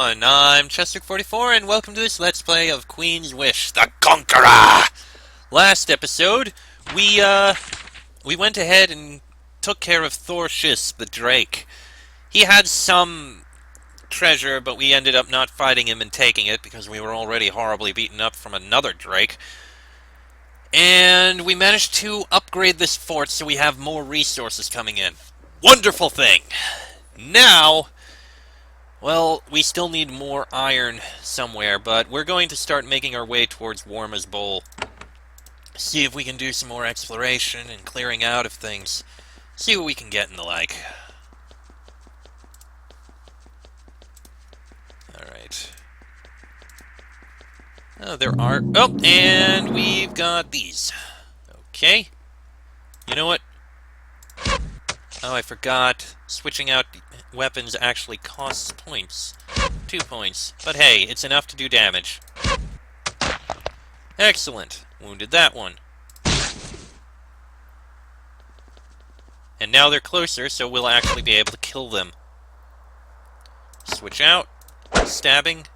everyone, I'm Chester44 and welcome to this Let's Play of Queen's Wish, the Conqueror! Last episode, we went ahead and took care of Thorshis, the Drake. He had some treasure, but we ended up not fighting him and taking it because we were already horribly beaten up from another Drake. And we managed to upgrade this fort so we have more resources coming in. Wonderful thing! Now, well, we still need more iron somewhere, but we're going to start making our way towards Warma's Bowl. See if we can do some more exploration and clearing out of things. See what we can get and the like. Alright. Oh, there are... Oh, and we've got these. Okay. You know what? Oh, I forgot. Switching out weapons actually costs points. 2 points. But hey, it's enough to do damage. Excellent. Wounded that one. And now they're closer, so we'll actually be able to kill them. Switch out. Stabbing.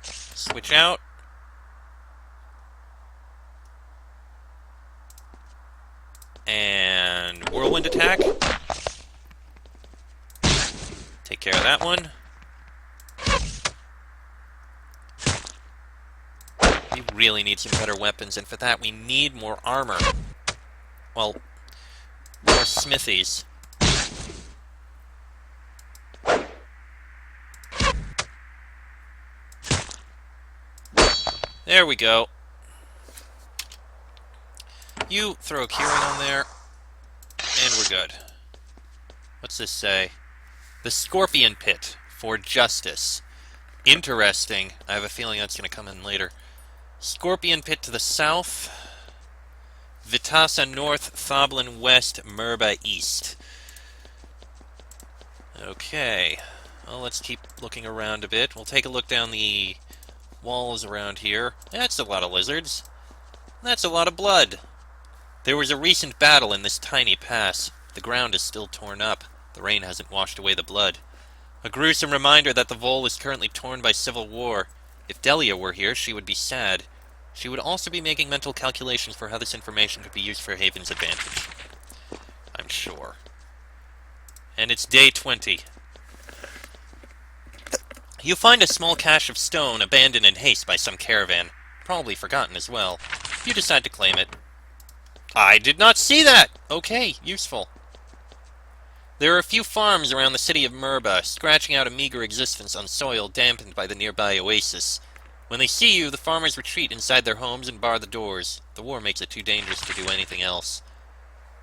Switch out. And whirlwind attack. Take care of that one. We really need some better weapons, and for that we need more armor. Well, more smithies. There we go. You throw a keyring on there, and we're good. What's this say? The Scorpion Pit for Justice. Interesting. I have a feeling that's going to come in later. Scorpion Pit to the south. Vitassa north, Thoblin west, Mirba east. Okay. Well, let's keep looking around a bit. We'll take a look down the walls around here. That's a lot of lizards. That's a lot of blood. There was a recent battle in this tiny pass. The ground is still torn up. The rain hasn't washed away the blood. A gruesome reminder that the Vol is currently torn by civil war. If Delia were here, she would be sad. She would also be making mental calculations for how this information could be used for Haven's advantage. I'm sure. And it's day 20. You find a small cache of stone abandoned in haste by some caravan. Probably forgotten as well. You decide to claim it. I did not see that! Okay, useful. There are a few farms around the city of Mirba, scratching out a meager existence on soil dampened by the nearby oasis. When they see you, the farmers retreat inside their homes and bar the doors. The war makes it too dangerous to do anything else.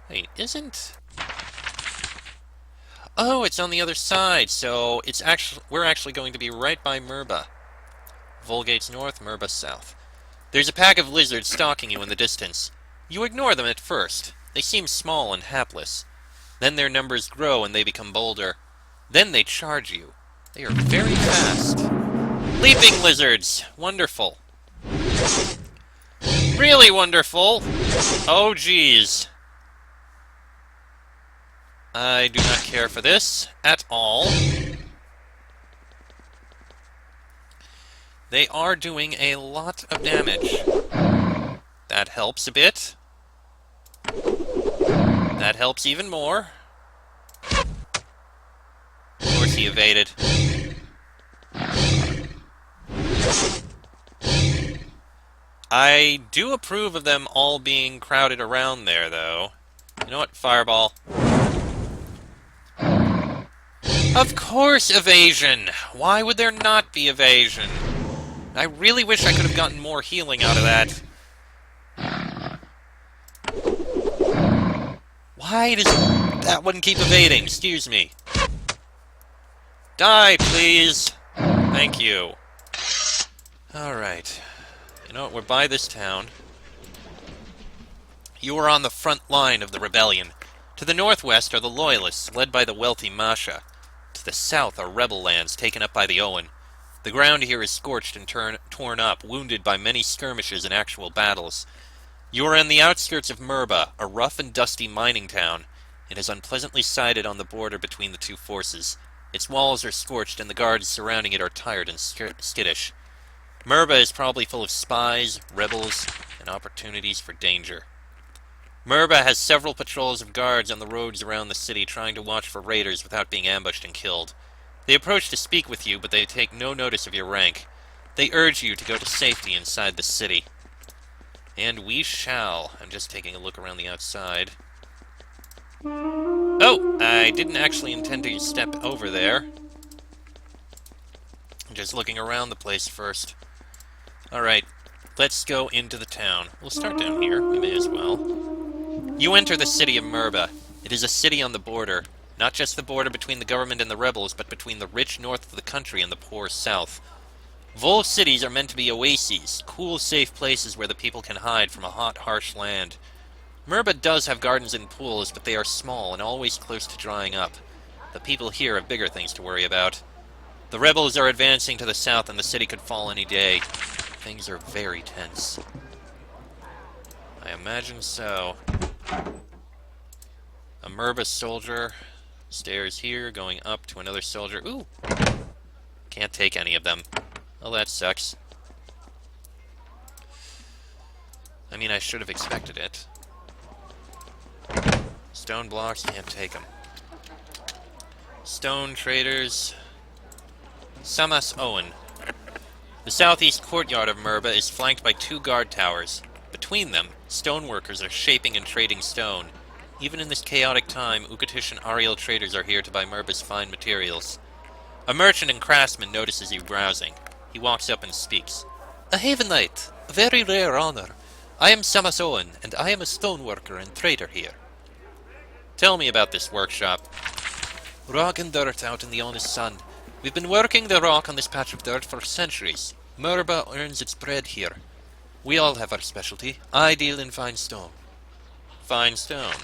Wait, isn't... Oh, it's on the other side, so it's we're actually going to be right by Mirba. Volgate's north, Mirba south. There's a pack of lizards stalking you in the distance. You ignore them at first. They seem small and hapless. Then their numbers grow and they become bolder. Then they charge you. They are very fast. Leaping lizards! Wonderful. Really wonderful! Oh, geez. I do not care for this at all. They are doing a lot of damage. That helps a bit. That helps even more. Of course he evaded. I do approve of them all being crowded around there, though. You know what? Fireball. Of course evasion! Why would there not be evasion? I really wish I could have gotten more healing out of that. Why does that one keep evading? Excuse me. Die, please! Thank you. Alright. You know what? We're by this town. You are on the front line of the rebellion. To the northwest are the Loyalists, led by the wealthy Masha. To the south are rebel lands taken up by the Owen. The ground here is scorched and torn up, wounded by many skirmishes and actual battles. You are in the outskirts of Mirba, a rough and dusty mining town. It is unpleasantly sited on the border between the two forces. Its walls are scorched, and the guards surrounding it are tired and skittish. Mirba is probably full of spies, rebels, and opportunities for danger. Mirba has several patrols of guards on the roads around the city trying to watch for raiders without being ambushed and killed. They approach to speak with you, but they take no notice of your rank. They urge you to go to safety inside the city. And we shall. I'm just taking a look around the outside. Oh, I didn't actually intend to step over there. I'm just looking around the place first. Alright, let's go into the town. We'll start down here, we may as well. You enter the city of Mirba. It is a city on the border. Not just the border between the government and the rebels, but between the rich north of the country and the poor south. Vol cities are meant to be oases, cool, safe places where the people can hide from a hot, harsh land. Mirba does have gardens and pools, but they are small and always close to drying up. The people here have bigger things to worry about. The rebels are advancing to the south and the city could fall any day. Things are very tense. I imagine so. A Mirba soldier. Stairs here, going up to another soldier. Ooh! Can't take any of them. Well, that sucks. I mean, I should have expected it. Stone blocks, can't take them. Stone traders. Samas Owen. The southeast courtyard of Mirba is flanked by 2 guard towers. Between them, stoneworkers are shaping and trading stone. Even in this chaotic time, Ukatish and Ariel traders are here to buy Mirba's fine materials. A merchant and craftsman notices you browsing. He walks up and speaks. A Haven Knight, a very rare honor. I am Samas Owen, and I am a stoneworker and trader here. Tell me about this workshop. Rock and dirt out in the honest sun. We've been working the rock on this patch of dirt for centuries. Mirba earns its bread here. We all have our specialty. I deal in fine stone. Fine stone.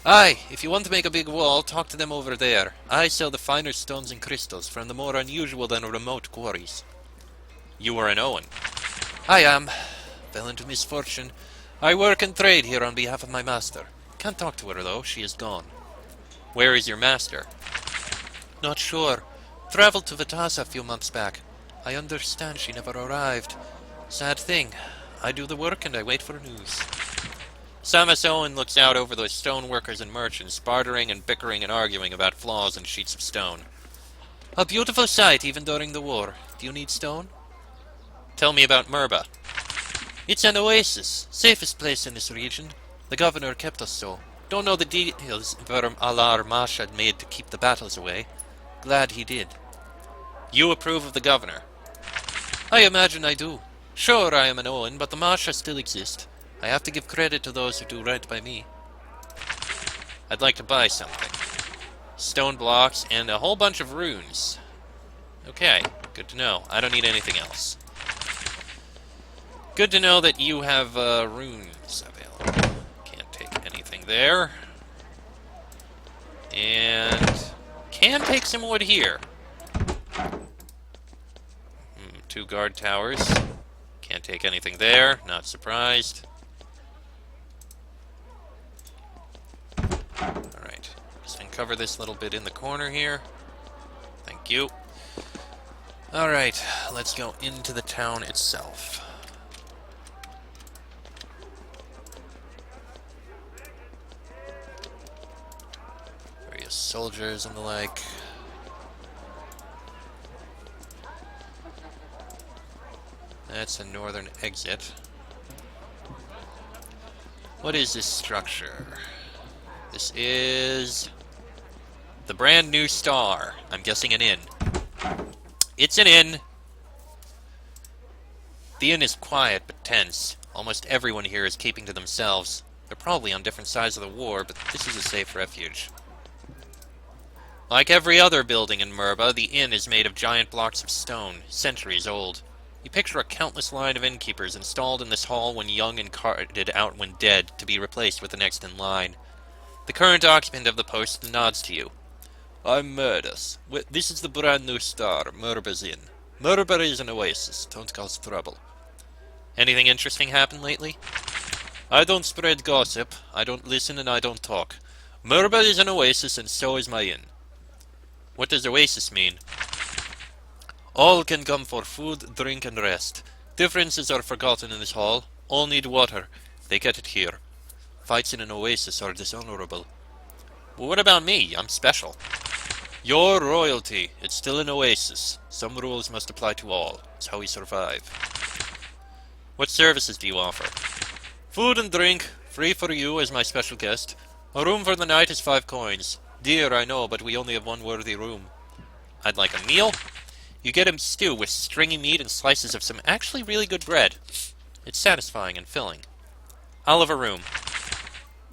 Aye, if you want to make a big wall, talk to them over there. I sell the finer stones and crystals from the more unusual than remote quarries. You are an Owen. I am. Fell into misfortune. I work and trade here on behalf of my master. Can't talk to her, though. She is gone. Where is your master? Not sure. Traveled to Vitasa a few months back. I understand she never arrived. Sad thing. I do the work and I wait for news. Samas Owen looks out over the stoneworkers and merchants, bartering and bickering and arguing about flaws in sheets of stone. A beautiful sight even during the war. Do you need stone? Tell me about Mirba. It's an oasis. Safest place in this region. The governor kept us so. Don't know the details Verm Alar Mashad made to keep the battles away. Glad he did. You approve of the governor? I imagine I do. Sure, I am an Owen, but the Masha still exist. I have to give credit to those who do right by me. I'd like to buy something. Stone blocks and a whole bunch of runes. Okay, good to know. I don't need anything else. Good to know that you have runes available. Can't take anything there. And can take some wood here. 2 guard towers. Can't take anything there. Not surprised. Alright. Just uncover this little bit in the corner here. Thank you. Alright, let's go into the town itself. Various soldiers and the like. That's a northern exit. What is this structure? This is the brand new Star. I'm guessing an inn. It's an inn. The inn is quiet but tense. Almost everyone here is keeping to themselves. They're probably on different sides of the war, but this is a safe refuge. Like every other building in Mirba, the inn is made of giant blocks of stone, centuries old. You picture a countless line of innkeepers installed in this hall when young and carted out when dead, to be replaced with the next in line. The current occupant of the post nods to you. I'm Murdus. This is the brand new Star, Mirba's Inn. Mirba is an oasis, don't cause trouble. Anything interesting happened lately? I don't spread gossip, I don't listen and I don't talk. Mirba is an oasis and so is my inn. What does oasis mean? All can come for food, drink, and rest. Differences are forgotten in this hall. All need water. They get it here. Fights in an oasis are dishonorable. But what about me? I'm special. You're royalty. It's still an oasis. Some rules must apply to all. It's how we survive. What services do you offer? Food and drink. Free for you as my special guest. A room for the night is 5 coins. Dear, I know, but we only have one worthy room. I'd like a meal. You get a stew with stringy meat and slices of some actually really good bread. It's satisfying and filling. I'll have a room.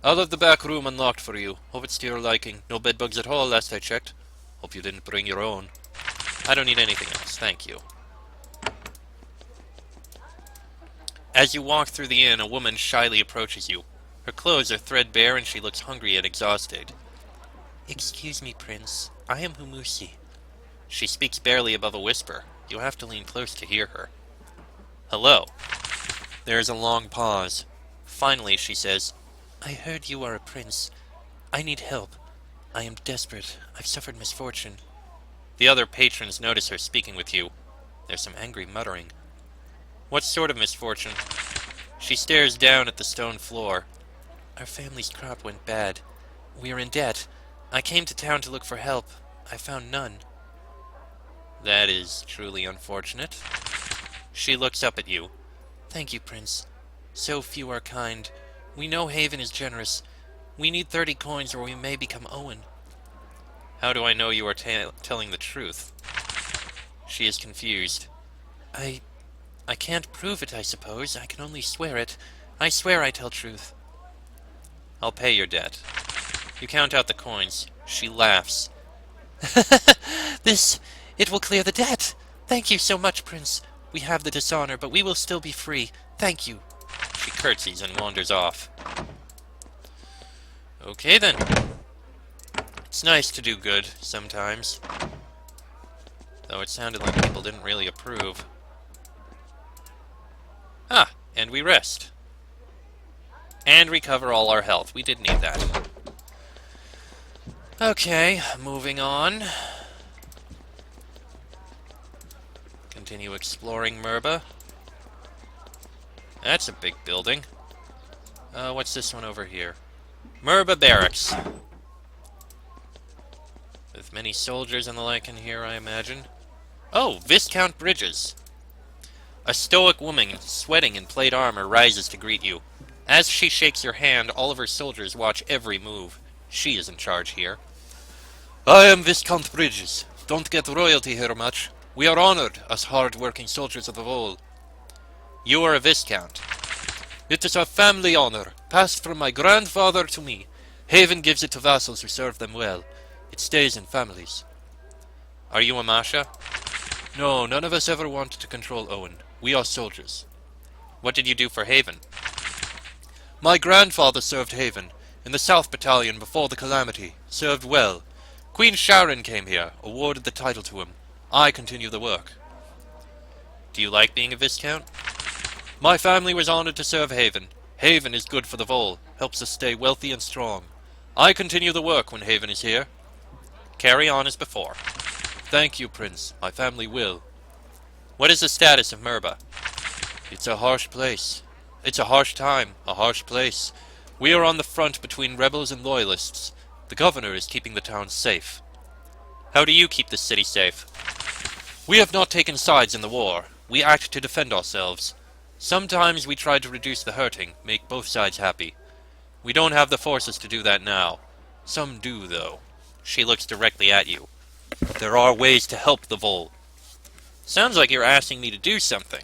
I'll have the back room unlocked for you. Hope it's to your liking. No bedbugs at all, last I checked. Hope you didn't bring your own. I don't need anything else, thank you. As you walk through the inn, a woman shyly approaches you. Her clothes are threadbare and she looks hungry and exhausted. Excuse me, Prince. I am Humusi. She speaks barely above a whisper. You'll have to lean close to hear her. Hello. There is a long pause. Finally, she says, I heard you are a prince. I need help. I am desperate. I've suffered misfortune. The other patrons notice her speaking with you. There's some angry muttering. What sort of misfortune? She stares down at the stone floor. Our family's crop went bad. We are in debt. I came to town to look for help. I found none. That is truly unfortunate. She looks up at you. Thank you, Prince. So few are kind. We know Haven is generous. We need 30 coins or we may become Owen. How do I know you are telling the truth? She is confused. I can't prove it, I suppose. I can only swear it. I swear I tell truth. I'll pay your debt. You count out the coins. She laughs. It will clear the debt. Thank you so much, Prince. We have the dishonor, but we will still be free. Thank you. She curtsies and wanders off. Okay then. It's nice to do good, sometimes. Though it sounded like people didn't really approve. Ah, and we rest. And recover all our health. We did need that. Okay, moving on. Continue exploring Mirba. That's a big building. What's this one over here? Mirba Barracks. With many soldiers and the like in here, I imagine. Oh, Viscount Bridges. A stoic woman, sweating in plate armor, rises to greet you. As she shakes your hand, all of her soldiers watch every move. She is in charge here. I am Viscount Bridges. Don't get royalty here much. We are honored as hard-working soldiers of the Vol. You are a Viscount. It is a family honor, passed from my grandfather to me. Haven gives it to vassals who serve them well. It stays in families. Are you a Masha? No, none of us ever wanted to control Owen. We are soldiers. What did you do for Haven? My grandfather served Haven, in the South Battalion before the Calamity. Served well. Queen Sharon came here, awarded the title to him. I continue the work. Do you like being a Viscount? My family was honored to serve Haven. Haven is good for the Vol, helps us stay wealthy and strong. I continue the work when Haven is here. Carry on as before. Thank you, Prince. My family will. What is the status of Mirba? It's a harsh place. It's a harsh time, a harsh place. We are on the front between rebels and loyalists. The governor is keeping the town safe. How do you keep the city safe? We have not taken sides in the war. We act to defend ourselves. Sometimes we try to reduce the hurting, make both sides happy. We don't have the forces to do that now. Some do, though. She looks directly at you. There are ways to help the Vol. Sounds like you're asking me to do something.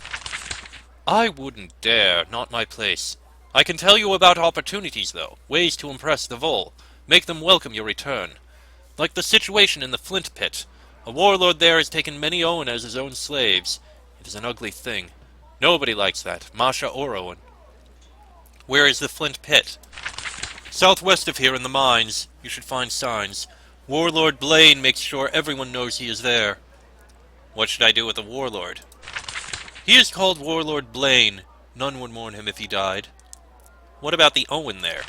I wouldn't dare, not my place. I can tell you about opportunities, though, ways to impress the Vol, make them welcome your return. Like the situation in the Flint Pit. A warlord there has taken many Owen as his own slaves. It is an ugly thing. Nobody likes that, Masha or Owen. Where is the Flint Pit? Southwest of here in the mines. You should find signs. Warlord Blaine makes sure everyone knows he is there. What should I do with the warlord? He is called Warlord Blaine. None would mourn him if he died. What about the Owen there?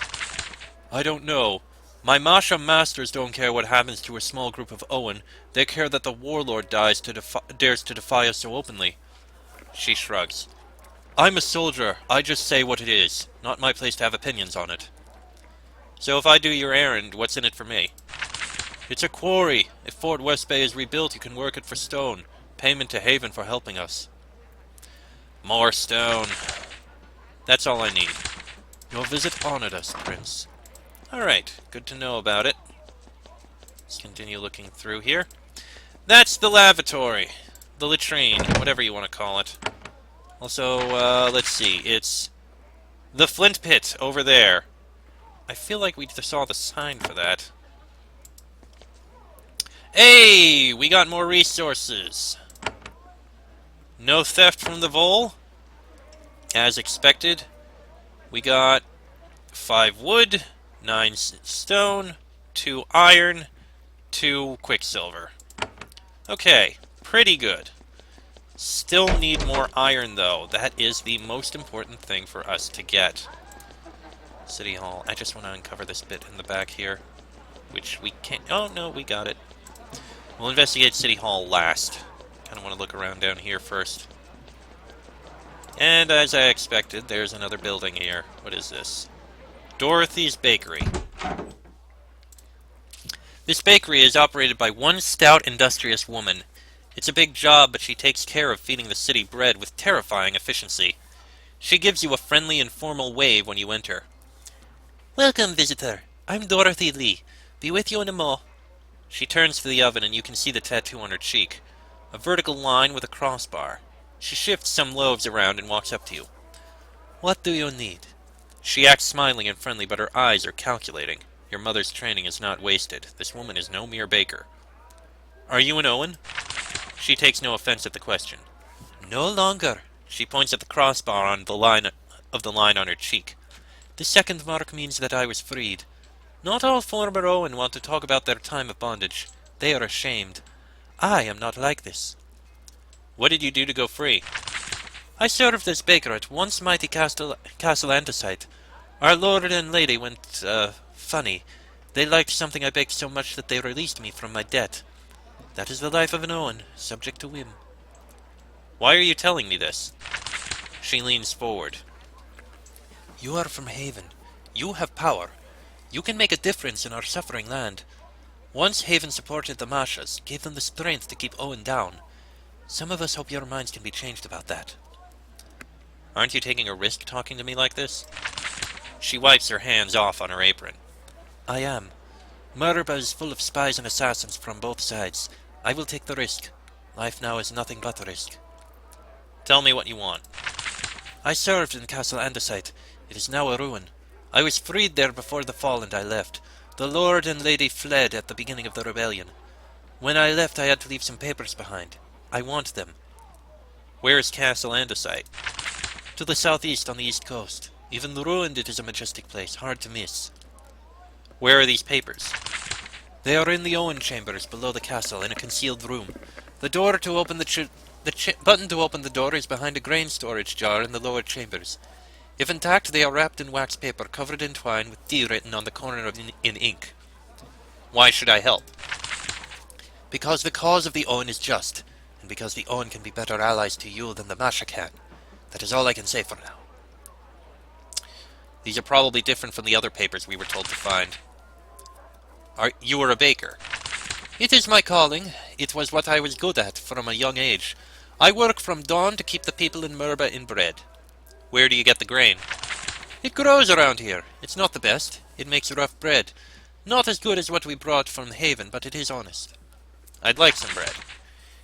I don't know. My Masha masters don't care what happens to a small group of Owen. They care that the warlord dares to defy us so openly. She shrugs. I'm a soldier. I just say what it is. Not my place to have opinions on it. So if I do your errand, what's in it for me? It's a quarry. If Fort West Bay is rebuilt, you can work it for stone. Payment to Haven for helping us. More stone. That's all I need. Your visit honored us, Prince. Alright, good to know about it. Let's continue looking through here. That's the lavatory. The latrine, whatever you want to call it. Also, let's see, it's the flint pit over there. I feel like we saw the sign for that. Hey, we got more resources. No theft from the Vole. As expected, we got 5 wood, 9 stone, 2 iron, 2 quicksilver. Okay, pretty good. Still need more iron, though. That is the most important thing for us to get. City Hall. I just want to uncover this bit in the back here, which we can't... Oh, no, we got it. We'll investigate City Hall last. Kind of want to look around down here first. And as I expected, there's another building here. What is this? Dorothy's Bakery. This bakery is operated by one stout, industrious woman. It's a big job, but she takes care of feeding the city bread with terrifying efficiency. She gives you a friendly, informal wave when you enter. Welcome, visitor. I'm Dorothy Lee. Be with you in a mo. She turns to the oven, and you can see the tattoo on her cheek. A vertical line with a crossbar. She shifts some loaves around and walks up to you. What do you need? She acts smiling and friendly, but her eyes are calculating. Your mother's training is not wasted. This woman is no mere baker. Are you an Owen? She takes no offense at the question. No longer. She points at the crossbar on the line on her cheek. The second mark means that I was freed. Not all former Owen want to talk about their time of bondage. They are ashamed. I am not like this. What did you do to go free? I served as baker at once mighty Castle Andesite. Our lord and lady went, funny. They liked something I baked so much that they released me from my debt. That is the life of an Owen, subject to whim. Why are you telling me this? She leans forward. You are from Haven. You have power. You can make a difference in our suffering land. Once Haven supported the Mashas, gave them the strength to keep Owen down. Some of us hope your minds can be changed about that. Aren't you taking a risk talking to me like this? She wipes her hands off on her apron. I am. Mirba is full of spies and assassins from both sides. I will take the risk. Life now is nothing but a risk. Tell me what you want. I served in Castle Andesite. It is now a ruin. I was freed there before the fall and I left. The lord and lady fled at the beginning of the rebellion. When I left, I had to leave some papers behind. I want them. Where is Castle Andesite? To the southeast on the east coast. Even ruined, it is a majestic place, hard to miss. Where are these papers? They are in the Owen chambers below the castle in a concealed room. The door to open the button to open the door is behind a grain storage jar in the lower chambers. If intact, they are wrapped in wax paper, covered in twine, with D written on the corner in ink. Why should I help? Because the cause of the Owen is just, and because the Owen can be better allies to you than the Masha can. That is all I can say for now. These are probably different from the other papers we were told to find. You were a baker. It is my calling. It was what I was good at from a young age. I work from dawn to keep the people in Mirba in bread. Where do you get the grain? It grows around here. It's not the best. It makes rough bread. Not as good as what we brought from Haven, but it is honest. I'd like some bread.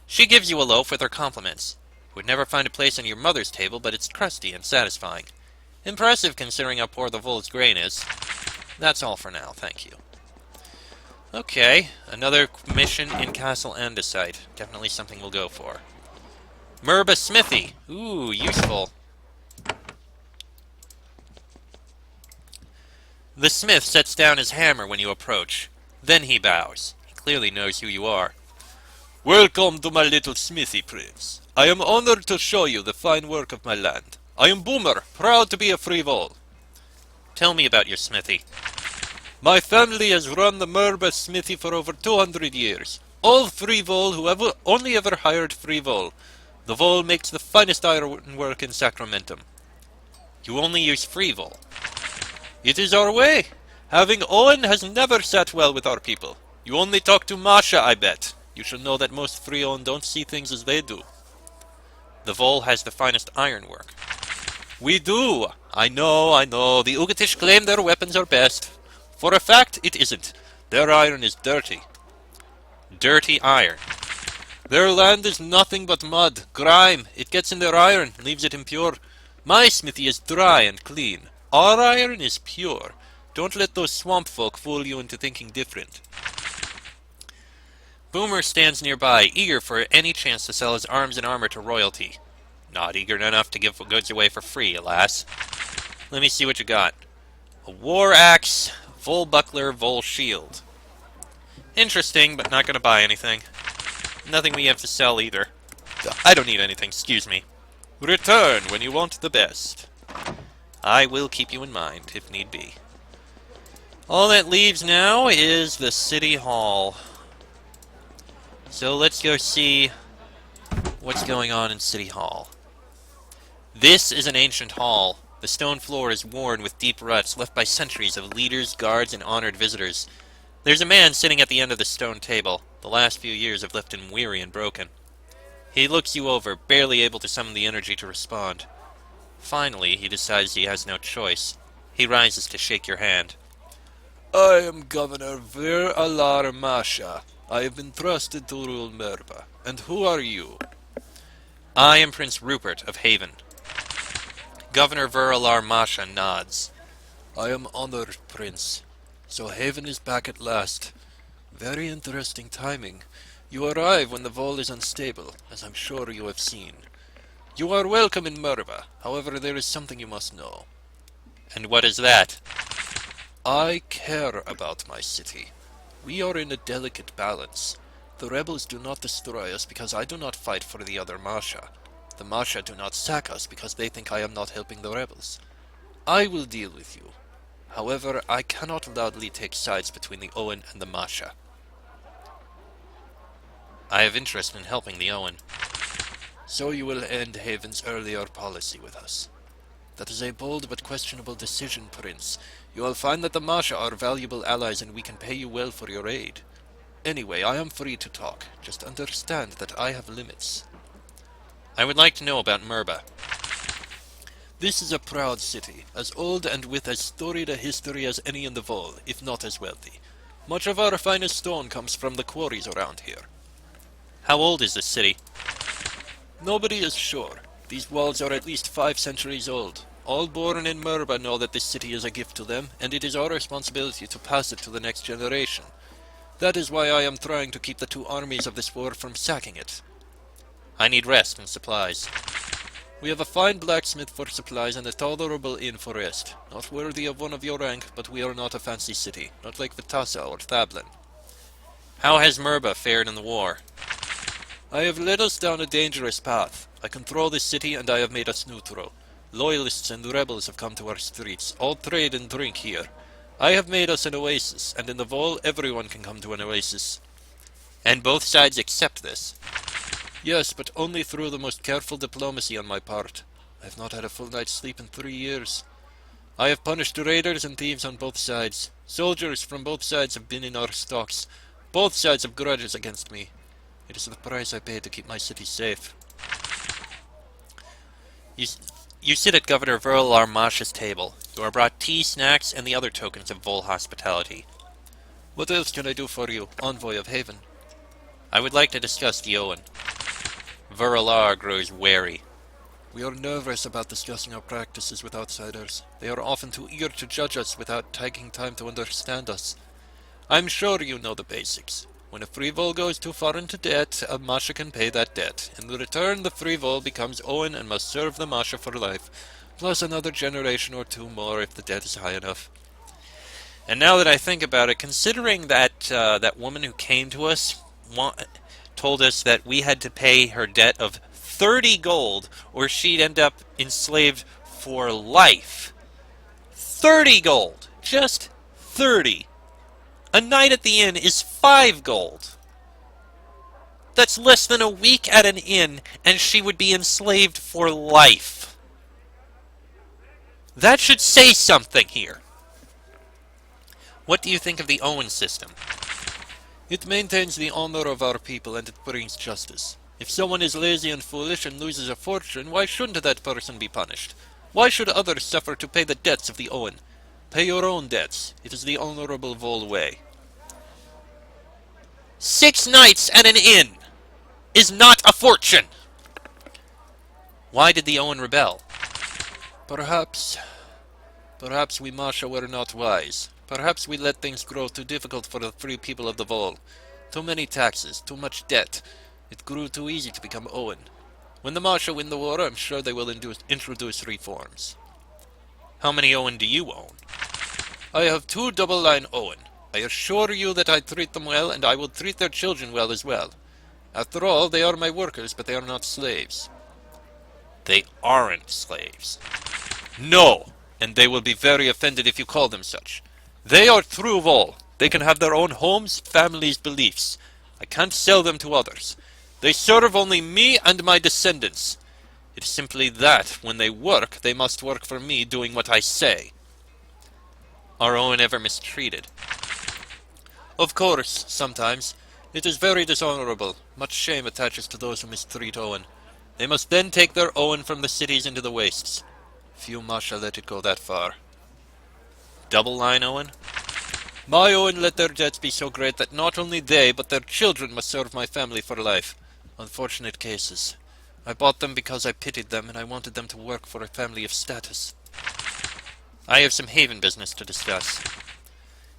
She gives you a loaf with her compliments. Would never find a place on your mother's table, but it's crusty and satisfying. Impressive considering how poor the Vole's grain is. That's all for now, thank you. Okay, another mission in Castle Andesite. Definitely something we'll go for. Mirba Smithy. Ooh, useful. The smith sets down his hammer when you approach. Then he bows. He clearly knows who you are. Welcome to my little smithy, Prince. I am honored to show you the fine work of my land. I am Boomer, proud to be a free Vole. Tell me about your smithy. My family has run the Mirba smithy for over 200 years. All Frivol who ever only ever hired Frivol. The Vol makes the finest ironwork in Sacramentum. You only use Frivol. It is our way. Having Owen has never sat well with our people. You only talk to Masha, I bet. You should know that most Frioan don't see things as they do. The Vol has the finest ironwork. We do. I know. The Ugatish claim their weapons are best. For a fact, it isn't. Their iron is dirty. Dirty iron. Their land is nothing but mud, grime. It gets in their iron, leaves it impure. My smithy is dry and clean. Our iron is pure. Don't let those swamp folk fool you into thinking different. Boomer stands nearby, eager for any chance to sell his arms and armor to royalty. Not eager enough to give goods away for free, alas. Let me see what you got. A war axe, Vol buckler, Vol shield. Interesting, but not going to buy anything. Nothing we have to sell either. I don't need anything, excuse me. Return when you want the best. I will keep you in mind, if need be. All that leaves now is the City Hall. So let's go see what's going on in City Hall. This is an ancient hall. The stone floor is worn with deep ruts left by centuries of leaders, guards, and honored visitors. There's a man sitting at the end of the stone table. The last few years have left him weary and broken. He looks you over, barely able to summon the energy to respond. Finally, he decides he has no choice. He rises to shake your hand. I am Governor Vir Alar Masha. I have been trusted to rule Mirba. And who are you? I am Prince Rupert of Haven. Governor Vir Alar Masha nods. I am honored, Prince. So Haven is back at last. Very interesting timing. You arrive when the Vol is unstable, as I'm sure you have seen. You are welcome in Mirba. However, there is something you must know. And what is that? I care about my city. We are in a delicate balance. The rebels do not destroy us because I do not fight for the other Masha. The Masha do not sack us because they think I am not helping the rebels. I will deal with you. However, I cannot loudly take sides between the Owen and the Masha. I have interest in helping the Owen. So you will end Haven's earlier policy with us. That is a bold but questionable decision, Prince. You will find that the Masha are valuable allies and we can pay you well for your aid. Anyway, I am free to talk. Just understand that I have limits. I would like to know about Mirba. This is a proud city, as old and with as storied a history as any in the Vol, if not as wealthy. Much of our finest stone comes from the quarries around here. How old is this city? Nobody is sure. These walls are at least 5 centuries old. All born in Mirba know that this city is a gift to them, and it is our responsibility to pass it to the next generation. That is why I am trying to keep the 2 armies of this war from sacking it. I need rest and supplies. We have a fine blacksmith for supplies and a tolerable inn for rest. Not worthy of one of your rank, but we are not a fancy city, not like Vitassa or Thablin. How has Mirba fared in the war? I have led us down a dangerous path. I control this city and I have made us neutral. Loyalists and rebels have come to our streets. All trade and drink here. I have made us an oasis, and in the Vol everyone can come to an oasis. And both sides accept this? Yes, but only through the most careful diplomacy on my part. I have not had a full night's sleep in 3 years. I have punished raiders and thieves on both sides. Soldiers from both sides have been in our stocks. Both sides have grudges against me. It is the price I pay to keep my city safe. You sit at Governor Virl Armash's table. You are brought tea, snacks, and the other tokens of Vol hospitality. What else can I do for you, Envoy of Haven? I would like to discuss the Owen. Viralar grows wary. We are nervous about discussing our practices with outsiders. They are often too eager to judge us without taking time to understand us. I'm sure you know the basics. When a frivol goes too far into debt, a Masha can pay that debt. In return, the frivol becomes Owen and must serve the Masha for life, plus another generation or 2 more if the debt is high enough. And now that I think about it, considering that that woman who came to us told us that we had to pay her debt of 30 gold, or she'd end up enslaved for life. 30 gold! Just 30 A night at the inn is 5 gold. That's less than a week at an inn, and she would be enslaved for life. That should say something here. What do you think of the Owen system? It maintains the honor of our people and it brings justice. If someone is lazy and foolish and loses a fortune, why shouldn't that person be punished? Why should others suffer to pay the debts of the Owen? Pay your own debts. It is the honorable Vol way. 6 nights at an inn is not a fortune! Why did the Owen rebel? Perhaps we Masha were not wise. Perhaps we let things grow too difficult for the free people of the Vol. Too many taxes, too much debt. It grew too easy to become Owen. When the Masha win the war, I'm sure they will introduce reforms. How many Owen do you own? I have 2 double-line Owen. I assure you that I treat them well, and I will treat their children well as well. After all, they are my workers, but they are not slaves. They aren't slaves. No! And they will be very offended if you call them such. They are true Vol. They can have their own homes, families, beliefs. I can't sell them to others. They serve only me and my descendants. It is simply that, when they work, they must work for me, doing what I say. Are Owen ever mistreated? Of course, sometimes. It is very dishonorable. Much shame attaches to those who mistreat Owen. They must then take their Owen from the cities into the wastes. Few Masha let it go that far. Double-line Owen? My Owen let their debts be so great that not only they, but their children must serve my family for life. Unfortunate cases. I bought them because I pitied them, and I wanted them to work for a family of status. I have some Haven business to discuss.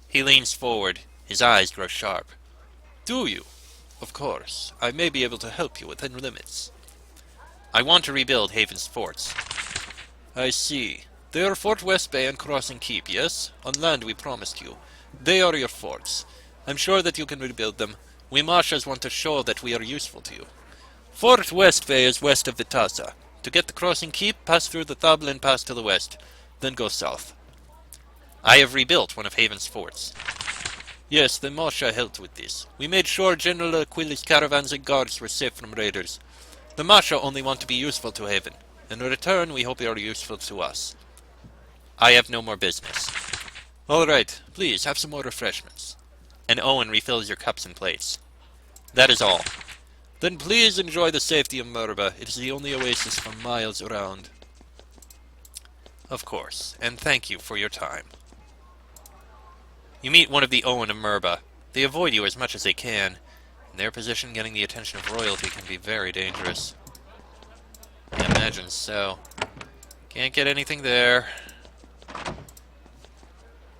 He leans forward. His eyes grow sharp. Do you? Of course. I may be able to help you within limits. I want to rebuild Haven's forts. I see. They are Fort West Bay and Crossing Keep, yes? On land we promised you. They are your forts. I'm sure that you can rebuild them. We Mashas want to show that we are useful to you. Fort West Bay is west of Vitasa. To get to Crossing Keep, pass through the Thablin Pass to the west, then go south. I have rebuilt one of Haven's forts. Yes, the Masha helped with this. We made sure General Aquili's caravans and guards were safe from raiders. The Masha only want to be useful to Haven. In return, we hope you are useful to us. I have no more business. All right, please, have some more refreshments. And Owen refills your cups and plates. That is all. Then please enjoy the safety of Mirba. It is the only oasis for miles around. Of course, and thank you for your time. You meet one of the Owen of Mirba. They avoid you as much as they can. In their position, getting the attention of royalty can be very dangerous. I imagine so. Can't get anything there.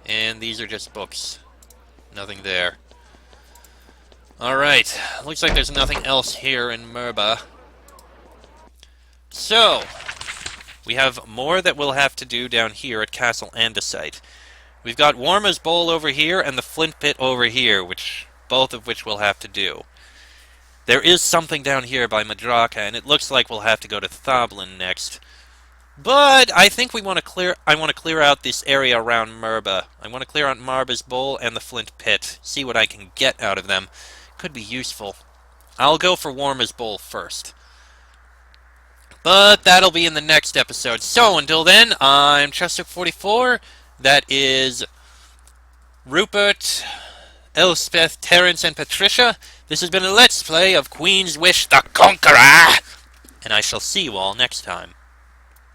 And these are just books. Nothing there. Alright, looks like there's nothing else here in Mirba. So, we have more that we'll have to do down here at Castle Andesite. We've got Warma's Bowl over here and the Flint Pit over here, both of which we'll have to do. There is something down here by Madraka, and it looks like we'll have to go to Thablin next. But I think I want to clear out this area around Mirba. I want to clear out Marba's Bowl and the Flint Pit. See what I can get out of them. Could be useful. I'll go for Warma's Bowl first. But that'll be in the next episode. So until then, I'm Chester44. That is Rupert, Elspeth, Terence, and Patricia. This has been a Let's Play of Queen's Wish the Conqueror. And I shall see you all next time.